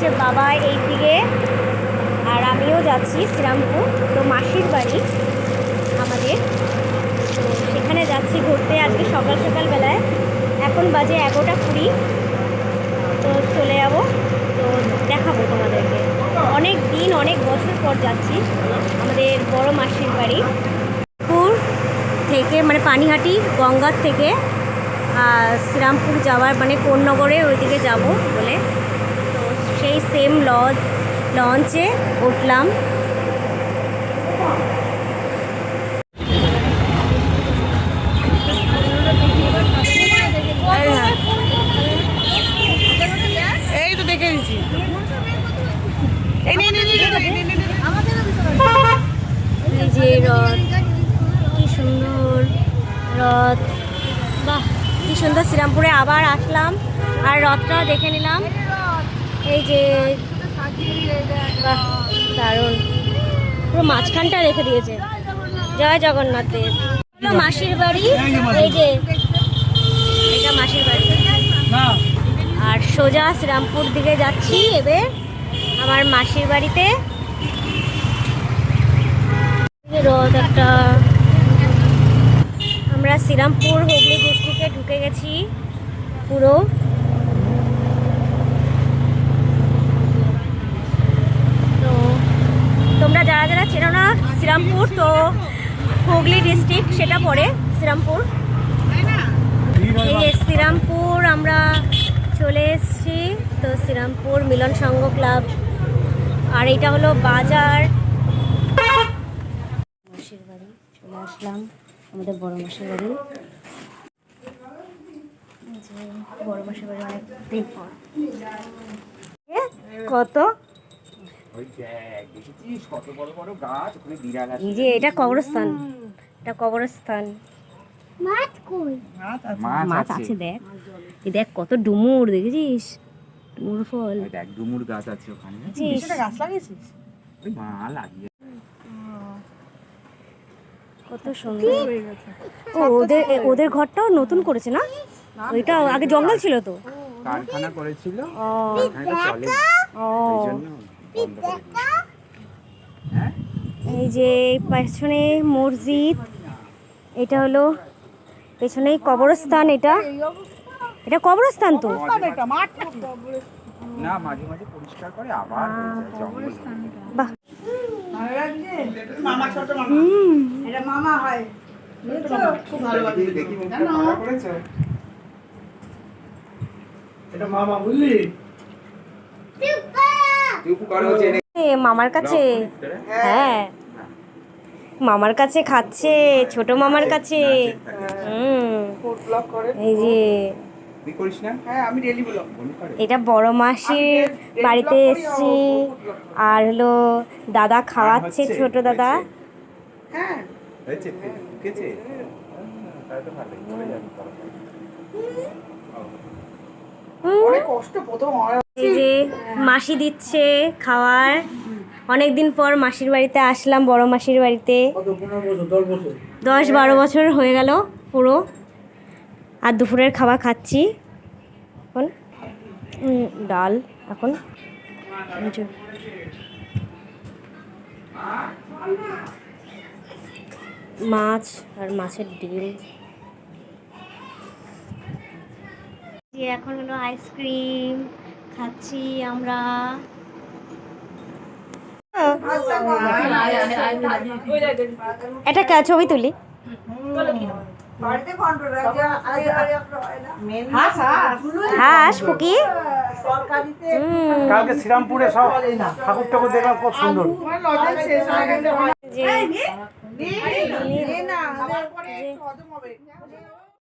হচ্ছে বাবা এই দিকে, আর আমিও যাচ্ছি শ্রীরামপুর। তো মাসির বাড়ি আমাদের, তো সেখানে যাচ্ছি ঘুরতে আজকে সকাল সকালবেলায়। এখন বাজে 11:20। তো চলে যাবো, তো দেখাবো তোমাদেরকে। অনেক দিন অনেক বছর পর যাচ্ছি আমাদের বড় মাসির বাড়ি। পুর থেকে মানে পানিহাটি গঙ্গার থেকে শ্রীরামপুর যাওয়ার মানে কোন্নগরে ওইদিকে যাব বলে, তো সেই সেম লঞ্চে উঠলাম। এই তো দেখে দিচ্ছি। এই যে রথ, কি সুন্দর রথ, বাহ কি সুন্দর। শ্রীরামপুরে আবার আসলাম আর রথটা দেখে নিলাম। এই যে বাহ দারুণ, পুরো মাঝখানটা রেখে দিয়েছে। জয় জগন্নাথ দেব। মাসির বাড়ি, এই যে এটা মাসির বাড়ি। আর সোজা শ্রীরামপুর দিকে যাচ্ছি এবার আমার মাসির বাড়িতে। রথ একটা, আমরা শ্রীরামপুর হুগলি ডিস্ট্রিক্টে ঢুকে গেছি পুরো। তো তোমরা যারা যারা চেনো না শ্রীরামপুর, তো হুগলি ডিস্ট্রিক্ট সেটা পড়ে শ্রীরামপুর। এই যে শ্রীরামপুর আমরা চলে এসেছি। তো শ্রীরামপুর মিলন সংঘ ক্লাব, আর এটা হলো বাজার। মাসির বাড়ি চলে আসলাম, আমাদের বড় মাসির বাড়ি। বড় মাসির বাড়ি অনেক দিন পর। কত এই যে এটা কবরস্থান, এটা কবরস্থান। মাছ আছে দেখ, এই দেখ কত ডুমুর, দেখেছিস ডুমুর ফল, দেখ ডুমুর গাছ আছে ওখানে। গাছ লাগিয়েছিস? মা লাগিয়ে কত সুন্দর। ও ওদের ওদের ঘরটাও নতুন করেছে না? ওইটা আগে জঙ্গল ছিল তো, কারখানা করেছিল। ও এই যে পেছনে মসজিদ, এটা হলো পেছনেই কবরস্থান। এটা এটা কবরস্থান তো না, মাঝে মাঝে পরিষ্কার করে আবার বাহ। এটা মামা হয়, খুব ভালো লাগে। এটা মামা বুঝলি? মামার কাছে, হ্যাঁ মামার কাছে খাচ্ছে, ছোট মামার কাছে। এই যে এটা বড় মাসির বাড়িতে এসছি, আর হলো দাদা খাওয়াচ্ছে, ছোট দাদা। এই যে মাসি দিচ্ছে খাওয়ার। অনেকদিন পর মাসির বাড়িতে আসলাম, বড় মাসির বাড়িতে। 10-12 বছর হয়ে গেল পুরো। আর দুপুরের খাবার খাচ্ছি এখন, ডাল এখন। মাছ আর মাছের ডিম। এখন হলো আইসক্রিম খাচ্ছি আমরা। এটা ছবি তুলি। হাঁস পুকি কালকে শ্রীরামপুরে সব ঠাকুর ঠাকুর দেখলাম, কত সুন্দর।